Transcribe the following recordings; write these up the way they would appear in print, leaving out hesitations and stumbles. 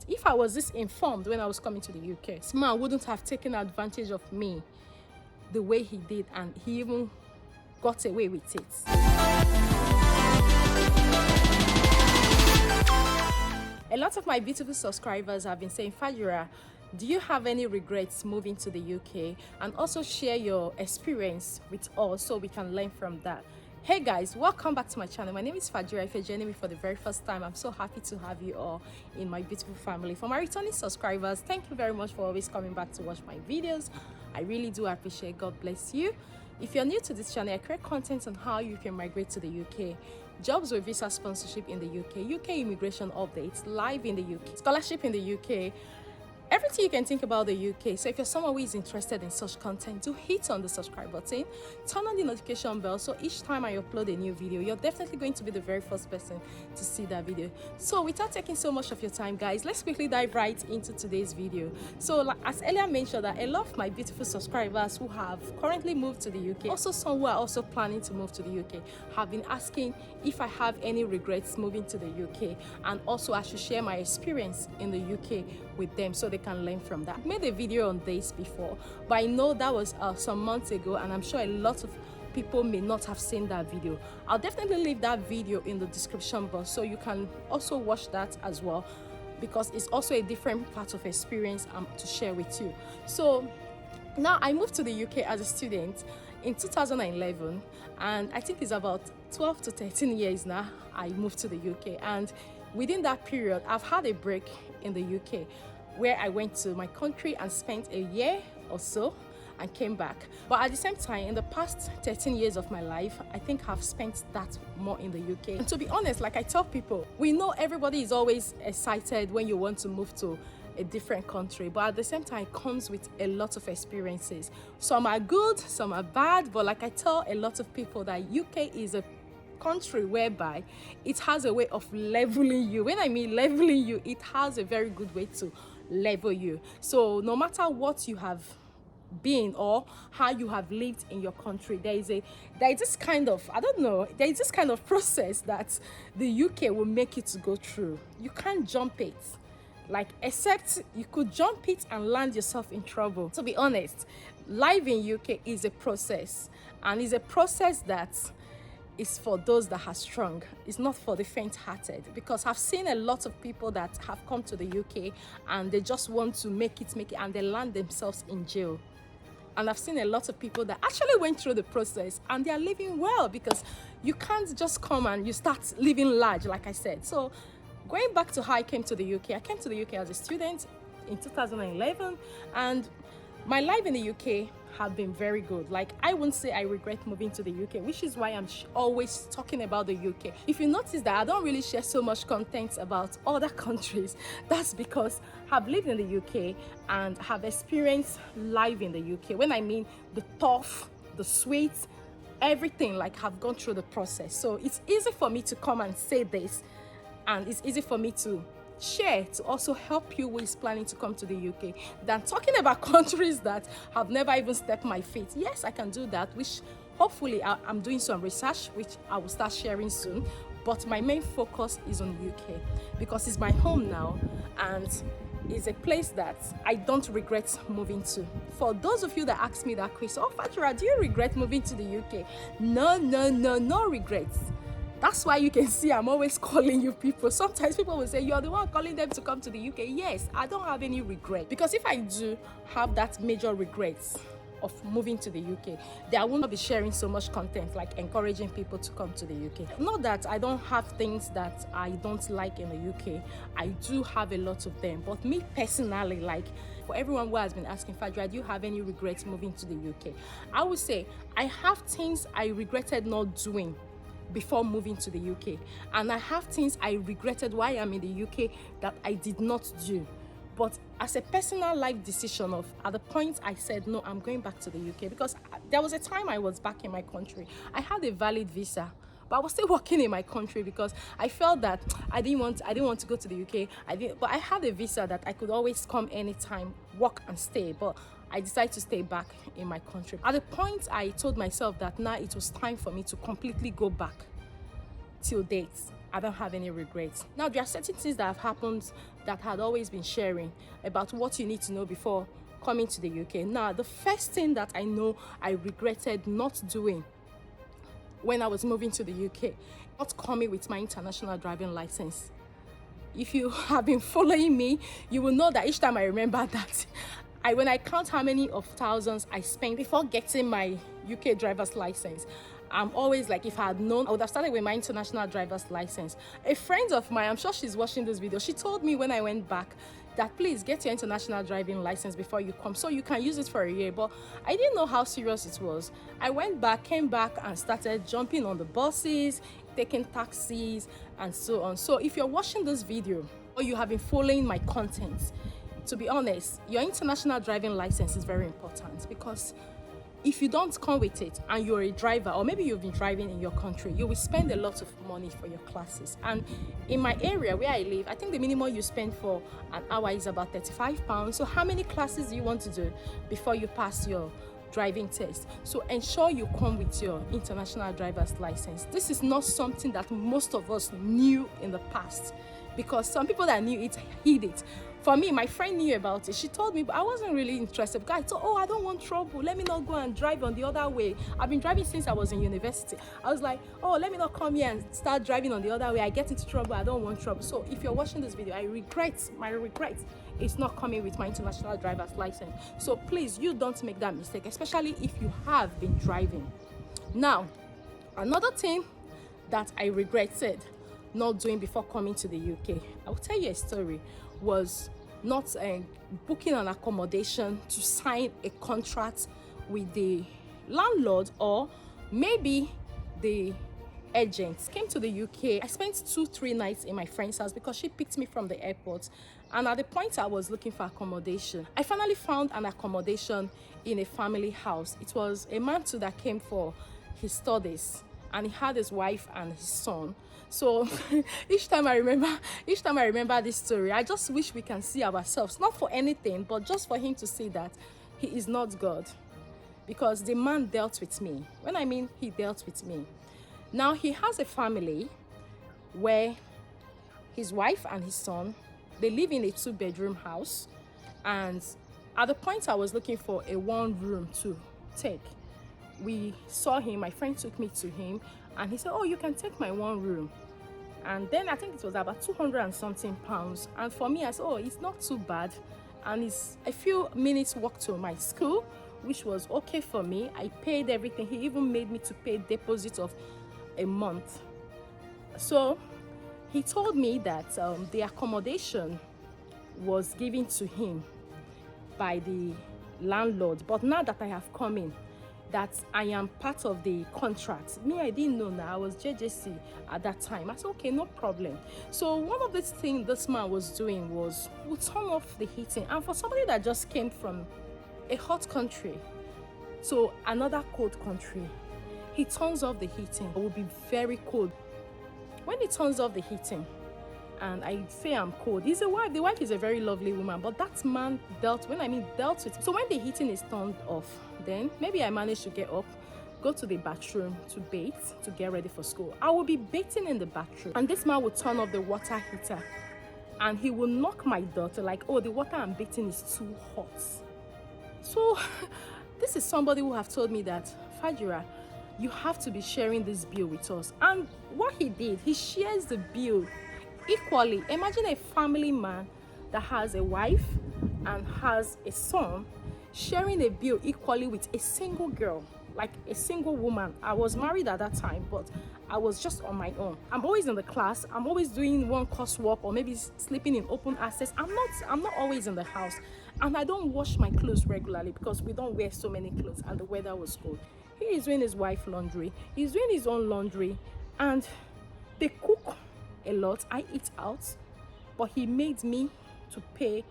If I was this informed when I was coming to the UK, this man wouldn't have taken advantage of me the way he did, and he even got away with it. A lot of my beautiful subscribers have been saying, Fajira, do you have any regrets moving to the UK? And also share your experience with us so we can learn from that. Hey guys, welcome back to my channel. My name is Fajira. If you're joining me for the very first time, I'm so happy to have you all in my beautiful family. For my returning subscribers, thank you very much for always coming back to watch my videos. I really do appreciate. God bless you. If you're new to this channel, I create content on how you can migrate to the UK, jobs with visa sponsorship in the UK immigration updates, live in the UK, scholarship in the UK, everything you can think about the UK. So if you're someone who is interested in such content, do hit on the subscribe button, turn on the notification bell, so each time I upload a new video, you're definitely going to be the very first person to see that video. So without taking so much of your time, guys, let's quickly dive right into today's video. So as earlier mentioned, that a lot of my beautiful subscribers who have currently moved to the UK, also some who are also planning to move to the UK, have been asking if I have any regrets moving to the UK, and also I should share my experience in the UK with them so they can learn from that. I made a video on this before, but I know that was some months ago, and I'm sure a lot of people may not have seen that video. I'll definitely leave that video in the description box so you can also watch that as well, because it's also a different part of experience to share with you. So now I moved to the UK as a student in 2011, and I think it's about 12 to 13 years now I moved to the UK. And within that period, I've had a break in the UK where I went to my country and spent a year or so and came back. But at the same time, in the past 13 years of my life, I think I've spent that more in the UK. And to be honest, like I tell people, we know everybody is always excited when you want to move to a different country, but at the same time it comes with a lot of experiences. Some are good, some are bad, but like I tell a lot of people, that UK is a country whereby it has a way of leveling you. When I mean leveling you, it has a very good way to level you. So no matter what you have been or how you have lived in your country, there is this kind of, I don't know, there is this kind of process that the UK will make you to go through. You can't jump it, like, except you could jump it and land yourself in trouble. To be honest, life in UK is a process, and it's a process that is for those that are strong. It's not for the faint-hearted, because I've seen a lot of people that have come to the UK and they just want to make it, and they land themselves in jail. And I've seen a lot of people that actually went through the process and they are living well, because you can't just come and you start living large, like I said. So going back to how I came to the UK, I came to the UK as a student in 2011, and my life in the UK have been very good. Like, I won't say I regret moving to the UK, which is why I'm always talking about the UK. If you notice that I don't really share so much content about other countries, that's because I've lived in the UK and have experienced life in the UK. When I mean the tough, the sweet, everything, like, have gone through the process. So it's easy for me to come and say this, and it's easy for me to share, to also help you who is planning to come to the UK, than talking about countries that have never even stepped my feet. Yes, I can do that, which hopefully I'm doing some research, which I will start sharing soon. But my main focus is on UK, because it's my home now, and it's a place that I don't regret moving to. For those of you that ask me that question, oh Fajira, do you regret moving to the UK? No regrets. That's why you can see I'm always calling you people. Sometimes people will say, you're the one calling them to come to the UK. Yes, I don't have any regret, because if I do have that major regrets of moving to the UK, then I will not be sharing so much content, like encouraging people to come to the UK. Not that I don't have things that I don't like in the UK. I do have a lot of them. But me personally, like, for everyone who has been asking, Fajira, do you have any regrets moving to the UK? I would say I have things I regretted not doing before moving to the UK, and I have things I regretted while I'm in the UK that I did not do. But as a personal life decision, at the point I said, no, I'm going back to the UK, because there was a time I was back in my country. I had a valid visa, but I was still working in my country, because I felt that I didn't want to go to the UK. But I had a visa that I could always come anytime, work and stay. But I decided to stay back in my country. At the point, I told myself that now it was time for me to completely go back till date. I don't have any regrets. Now, there are certain things that have happened that had always been sharing about what you need to know before coming to the UK. Now, the first thing that I know I regretted not doing when I was moving to the UK, not coming with my international driving license. If you have been following me, you will know that each time I remember that, when I count how many of thousands I spent before getting my UK driver's license, I'm always like, if I had known, I would have started with my international driver's license. A friend of mine, I'm sure she's watching this video, she told me when I went back that please get your international driving license before you come so you can use it for a year. But I didn't know how serious it was. I went back, came back and started jumping on the buses, taking taxis and so on. So if you're watching this video or you have been following my content, to be honest, your international driving license is very important, because if you don't come with it and you're a driver, or maybe you've been driving in your country, you will spend a lot of money for your classes. And in my area where I live, I think the minimum you spend for an hour is about £35. So how many classes do you want to do before you pass your driving test? So ensure you come with your international driver's license. This is not something that most of us knew in the past, because some people that knew it hid it. For me, my friend knew about it. She told me, but I wasn't really interested, because I thought, oh, I don't want trouble. Let me not go and drive on the other way. I've been driving since I was in university. I was like, oh, let me not come here and start driving on the other way. I get into trouble. I don't want trouble. So if you're watching this video, my regret is not coming with my international driver's license. So please, you don't make that mistake, especially if you have been driving. Now, another thing that I regretted not doing before coming to the UK, I'll tell you a story, was not booking an accommodation to sign a contract with the landlord or maybe the agent. Came to the UK. I spent 2-3 nights in my friend's house because she picked me from the airport, and at the point I was looking for accommodation, I finally found an accommodation in a family house. It was a man too that came for his studies, and he had his wife and his son. So each time I remember this story, I just wish we can see ourselves, not for anything, but just for him to see that he is not God, because the man dealt with me. When I mean he dealt with me. Now he has a family where his wife and his son, they live in a 2-bedroom house, and at the point I was looking for a 1-room to take, we saw him, my friend took me to him, and he said, oh, you can take my 1 room. And then I think it was about 200 and something pounds. And for me, I said, oh, it's not too bad. And it's a few minutes walk to my school, which was okay for me. I paid everything. He even made me to pay deposit of a month. So he told me that the accommodation was given to him by the landlord. But now that I have come in, that I am part of the contract. Me, I didn't know that. I was JJC at that time. I said, okay, no problem. So one of the things this man was doing was, we'll turn off the heating. And for somebody that just came from a hot country to another cold country, he turns off the heating. It will be very cold. When he turns off the heating, and I say I'm cold, he's a wife. The wife is a very lovely woman, but that man dealt with it. So when the heating is turned off, then maybe I managed to get up, go to the bathroom to bathe, to get ready for school. I will be bathing in the bathroom, and this man will turn off the water heater, and he will knock my daughter like, oh, the water I'm bathing is too hot. So this is somebody who have told me that, Fajira, you have to be sharing this bill with us. And what he did, he shares the bill equally. Imagine a family man that has a wife and has a son sharing a bill equally with a single girl, like a single woman. I was married at that time, but I was just on my own. I'm always in the class. I'm always doing one coursework, or maybe sleeping in open access. I'm not always in the house, and I don't wash my clothes regularly because we don't wear so many clothes, and the weather was cold. He is doing his wife's laundry. He's doing his own laundry, and they cook a lot. I eat out, but he made me to pay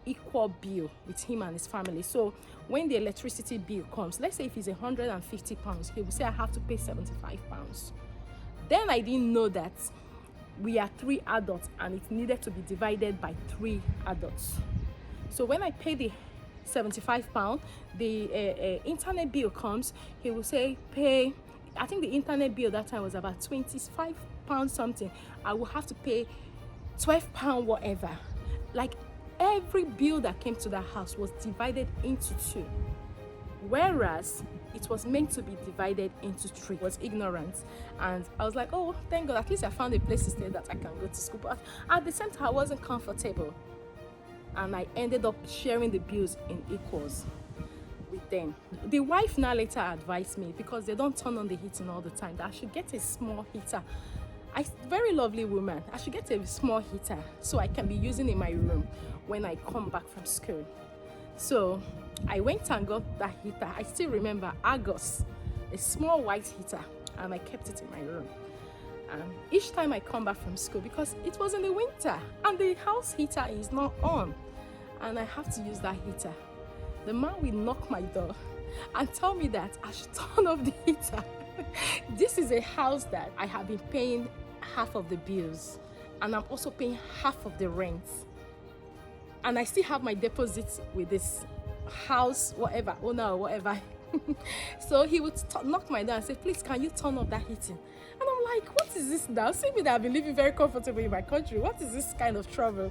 equal bill with him and his family. So when the electricity bill comes, let's say if it's £150, he will say I have to pay £75. Then I didn't know that we are 3 adults and it needed to be divided by 3 adults. So when I pay the £75, the internet bill comes, he will say pay, I think the internet bill that time was about £25 £12 something, I will have to pay £12 whatever. Like, every bill that came to that house was divided into two, whereas it was meant to be divided into three. I was ignorant, and I was like, oh, thank God, at least I found a place to stay that I can go to school. But at the same time, I wasn't comfortable, and I ended up sharing the bills in equals with them. The wife now later advised me, because they don't turn on the heating all the time, that I should get a small heater. Very lovely woman, I should get a small heater so I can be using in my room when I come back from school. So I went and got that heater. I still remember Argos, a small white heater, and I kept it in my room. And each time I come back from school, because it was in the winter and the house heater is not on, and I have to use that heater, the man will knock my door and tell me that I should turn off the heater. This is a house that I have been paying half of the bills, and I'm also paying half of the rent, and I still have my deposits with this house, whatever, owner or whatever. So he would knock my door and say, please, can you turn off that heating? And I'm like, what is this now? See me that I've been living very comfortably in my country. What is this kind of trouble?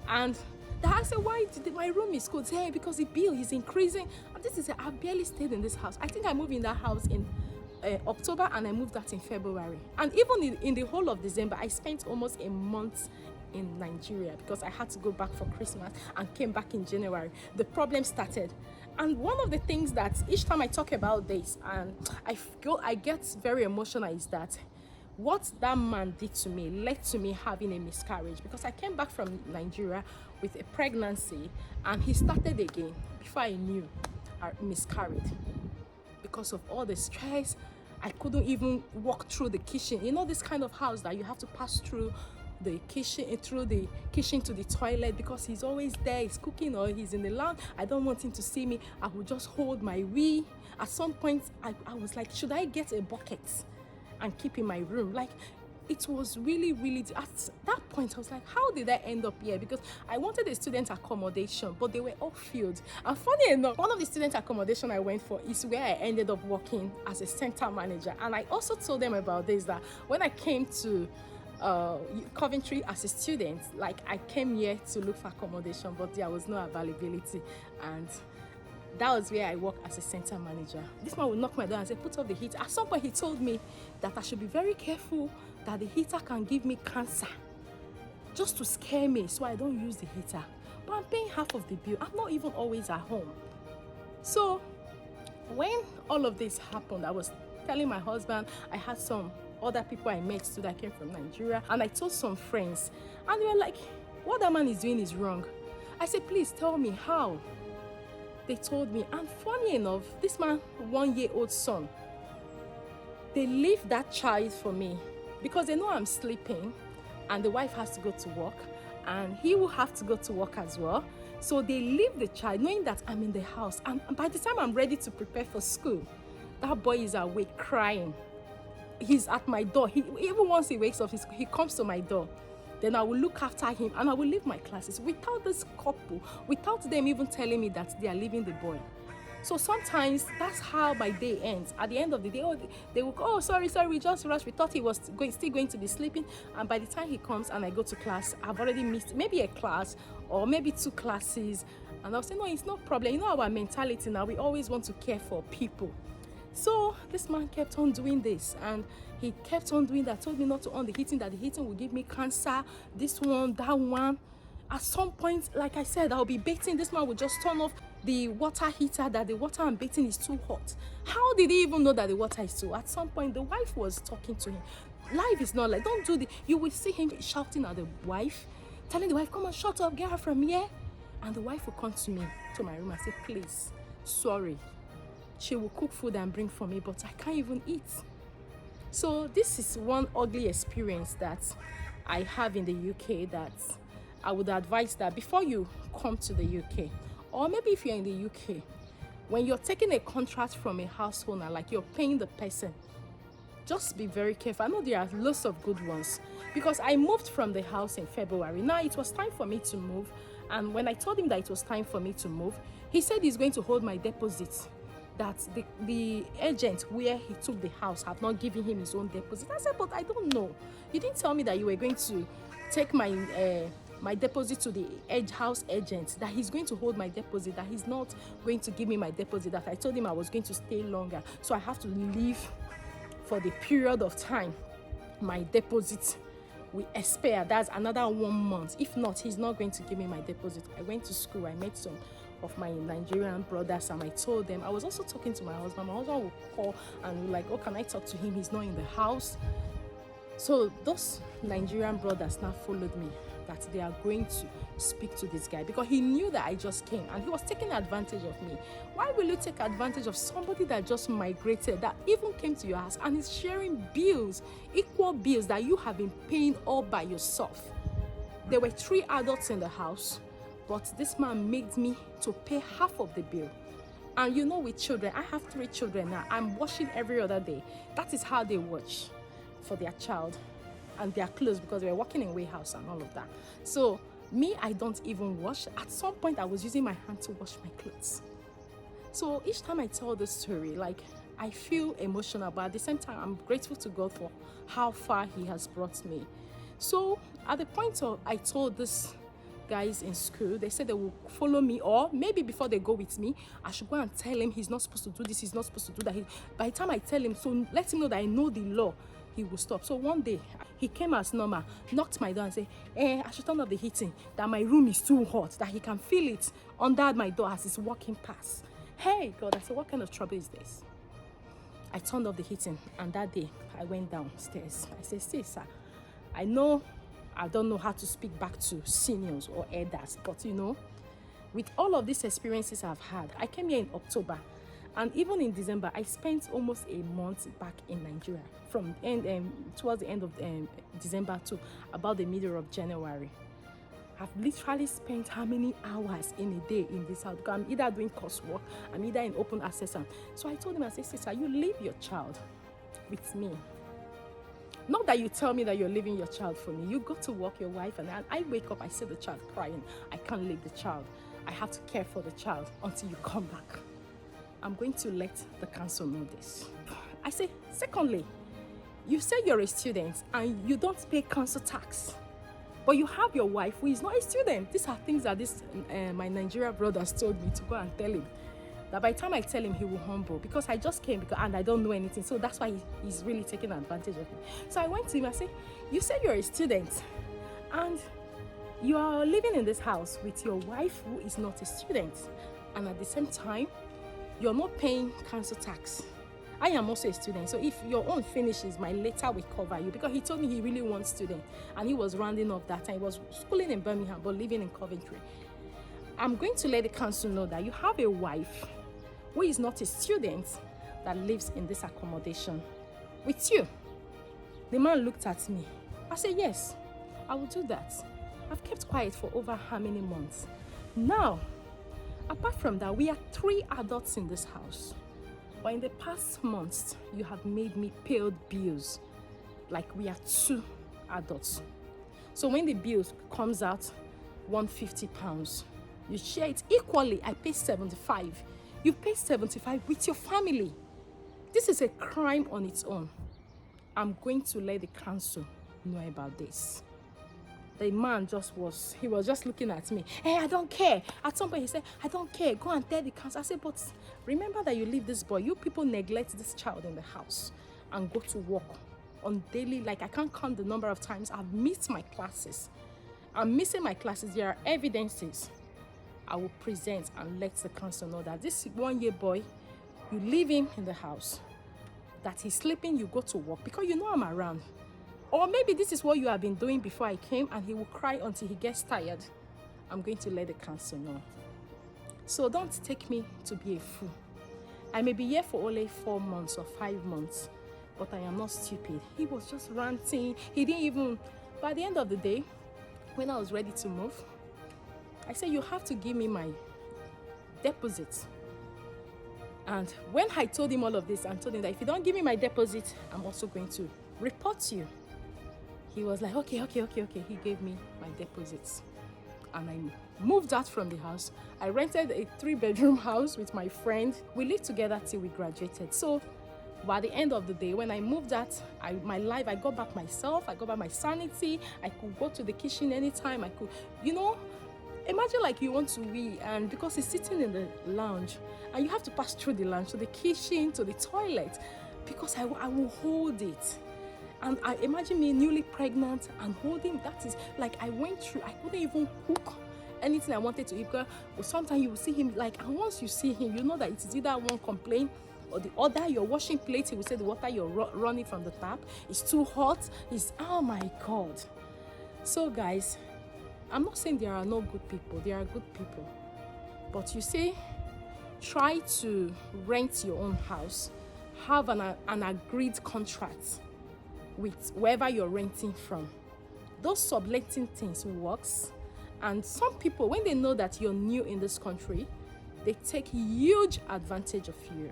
And I said, why did my room is cold? Hey, because the bill is increasing. And this is, I barely stayed in this house. I think I moved in that house in October, and I moved that in February. And even in the whole of December, I spent almost a month in Nigeria, because I had to go back for Christmas and came back in January. The problem started. And one of the things that each time I talk about this, and I get very emotional, is that what that man did to me led to me having a miscarriage, because I came back from Nigeria with a pregnancy, and he started again. Before I knew, I miscarried because of all the stress. I couldn't even walk through the kitchen. You know, this kind of house that you have to pass through the kitchen to the toilet, because he's always there, he's cooking or he's in the lounge. I don't want him to see me. I would just hold my wee. At some point I was like, should I get a bucket and keep in my room? Like, it was really at that point I was like, how did I end up here? Because I wanted a student accommodation, but they were all filled. And funny enough, one of the student accommodation I went for is where I ended up working as a center manager. And I also told them about this, that when I came to Coventry as a student, like, I came here to look for accommodation, but there was no availability, and that was where I work as a center manager. This man would knock my door and say, put off the heat. At some point he told me that I should be very careful, that the heater can give me cancer, just to scare me so I don't use the heater. But I'm paying half of the bill. I'm not even always at home. So when all of this happened, I was telling my husband, I had some other people I met too that came from Nigeria, and I told some friends, and they were like, what that man is doing is wrong. I said, please tell me how. They told me, and funny enough, this man, 1-year-old son, they leave that child for me because they know I'm sleeping and the wife has to go to work and he will have to go to work as well. So they leave the child knowing that I'm in the house, and by the time I'm ready to prepare for school, that boy is awake crying. He's at my door. Even once he wakes up, he comes to my door. Then I will look after him and I will leave my classes without this couple, without them even telling me that they are leaving the boy. So sometimes that's how my day ends. At the end of the day, they will go, oh, sorry, we just rushed. We thought he was still going to be sleeping. And by the time he comes and I go to class, I've already missed maybe a class or maybe 2 classes. And I'll say, no, it's no problem. You know our mentality now, we always want to care for people. So this man kept on doing this, and he kept on doing that, told me not to on the heating, that the heating will give me cancer, this one, that one. At some point, like I said, I'll be bathing. This man would just turn off the water heater, that the water I'm bathing is too hot. How did he even know that the water is too? At some point, the wife was talking to him. Life is not like, don't do the, you will see him shouting at the wife, telling the wife, come on, shut up, get her from here. And the wife will come to me, to my room, and say, please, sorry. She will cook food and bring for me, but I can't even eat. So this is one ugly experience that I have in the UK, that I would advise that before you come to the UK, or maybe if you're in the UK, when you're taking a contract from a house owner, like you're paying the person, just be very careful. I know there are lots of good ones, because I moved from the house in February. Now it was time for me to move, and when I told him that it was time for me to move, he said he's going to hold my deposit, that the agent where he took the house have not given him his own deposit. I said, but I don't know. You didn't tell me that you were going to take my my deposit to the house agent, that he's going to hold my deposit, that he's not going to give me my deposit, that I told him I was going to stay longer, so I have to leave for the period of time my deposit will expire. That's another 1 month. If not, he's not going to give me my deposit. I went to school. I met some of my Nigerian brothers and I told them. I was also talking to my husband. My husband would call and like, oh, can I talk to him? He's not in the house. So those Nigerian brothers now followed me, that they are going to speak to this guy, because he knew that I just came and he was taking advantage of me. Why will you take advantage of somebody that just migrated, that even came to your house and is sharing bills, equal bills that you have been paying all by yourself? There were 3 adults in the house, but this man made me to pay half of the bill. And you know, with children, I have 3 children now. I'm washing every other day. That is how they watch for their child and their clothes, because we're working in warehouse and all of that. So me, I don't even wash. At some point I was using my hand to wash my clothes. So each time I tell this story, like, I feel emotional, but at the same time I'm grateful to God for how far he has brought me. So at the point of I told this guys in school, they said they will follow me, or maybe before they go with me, I should go and tell him he's not supposed to do this, he's not supposed to do that. By the time I tell him, so let him know that I know the law, he will stop. So one day he came as normal, knocked my door and said, I should turn off the heating, that my room is too hot, that he can feel it under my door as he's walking past. Hey God, I said, what kind of trouble is this? I turned off the heating, and that day I went downstairs. I said, see sir, I know I don't know how to speak back to seniors or elders, but you know, with all of these experiences I've had, I came here in October, and even in December, I spent almost a month back in Nigeria, from towards the end of December to about the middle of January. I've literally spent how many hours in a day in this house, because I'm either doing coursework, I'm either in open access. So I told him, I said, sister, you leave your child with me. Not that you tell me that you're leaving your child for me. You go to work, your wife, and I wake up, I see the child crying. I can't leave the child. I have to care for the child until you come back. I'm going to let the council know this. I say, secondly, you say you're a student and you don't pay council tax, but you have your wife who is not a student. These are things that my Nigerian brothers told me to go and tell him. That by the time I tell him, he will humble, because I just came and I don't know anything. So that's why he's really taking advantage of me. So I went to him, I said, you say you're a student and you are living in this house with your wife who is not a student, and at the same time, you're not paying council tax. I am also a student, so if your own finishes, my letter will cover you, because he told me he really wants students, and he was rounding off that time. He was schooling in Birmingham but living in Coventry. I'm going to let the council know that you have a wife who is not a student that lives in this accommodation with you. The man looked at me. I said, yes, I will do that. I've kept quiet for over how many months? Now, apart from that, we are 3 adults in this house. But in the past months, you have made me pay bills like we are 2 adults. So when the bill comes out, £150, you share it equally. I pay 75. You pay 75 with your family. This is a crime on its own. I'm going to let the council know about this. The man was just looking at me. Hey, I don't care. At some point he said, I don't care. Go and tell the council. I said, but remember that you leave this boy. You people neglect this child in the house and go to work on daily. Like, I can't count the number of times I've missed my classes. I'm missing my classes. There are evidences I will present and let the council know that this 1-year boy, you leave him in the house, that he's sleeping, you go to work, because you know I'm around. Or maybe this is what you have been doing before I came, and he will cry until he gets tired. I'm going to let the council know. So don't take me to be a fool. I may be here for only 4 months or 5 months, but I am not stupid. He was just ranting. He didn't even, by the end of the day, when I was ready to move, I said, you have to give me my deposit. And when I told him all of this and told him that if you don't give me my deposit, I'm also going to report you, he was like, okay. He gave me my deposits. and I moved out from the house. I rented a 3-bedroom house with my friend. We lived together till we graduated. So by the end of the day, when I moved out, I got back myself, I got back my sanity. I could go to the kitchen anytime. I could, imagine like you want to wee, and because it's sitting in the lounge and you have to pass through the lounge to the kitchen, to the toilet, because I will hold it. And I imagine me newly pregnant and holding, that is like I went through, I couldn't even cook anything I wanted to eat. But sometimes you will see him like, and once you see him, you know that it is either one complaint or the other. You're washing plates, he will say the water you're running from the tap is too hot. Oh my God. So guys, I'm not saying there are no good people, there are good people. But you see, try to rent your own house, have an agreed contract with wherever you're renting from. Those subletting things works, and some people, when they know that you're new in this country, they take huge advantage of you.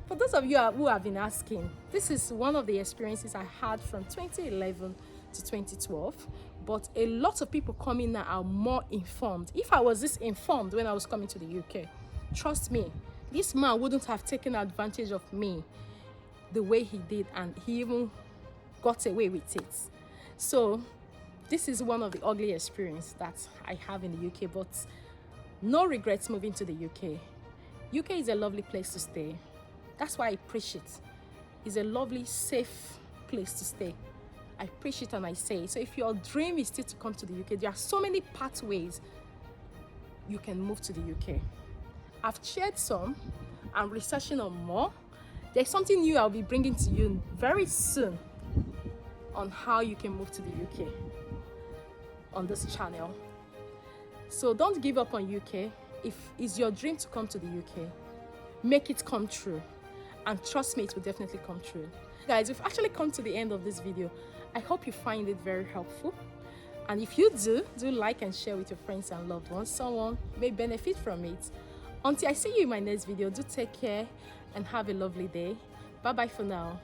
For those of you who have been asking, this is one of the experiences I had from 2011 to 2012, but a lot of people coming now are more informed. If I was this informed when I was coming to the UK, trust me, this man wouldn't have taken advantage of me the way he did, and he even got away with it. So this is one of the ugly experiences that I have in the UK, but no regrets moving to the UK. UK is a lovely place to stay. That's why I preach it. It's a lovely, safe place to stay. I preach it and I say it. So if your dream is still to come to the UK, there are so many pathways you can move to the UK. I've shared some. I'm researching on more. There's something new I'll be bringing to you very soon on how you can move to the UK on this channel. So don't give up on UK. If it's your dream to come to the UK, make it come true. And trust me, it will definitely come true. Guys, we've actually come to the end of this video. I hope you find it very helpful. And if you do like and share with your friends and loved ones. Someone may benefit from it. Until I see you in my next video, do take care and have a lovely day. Bye bye for now.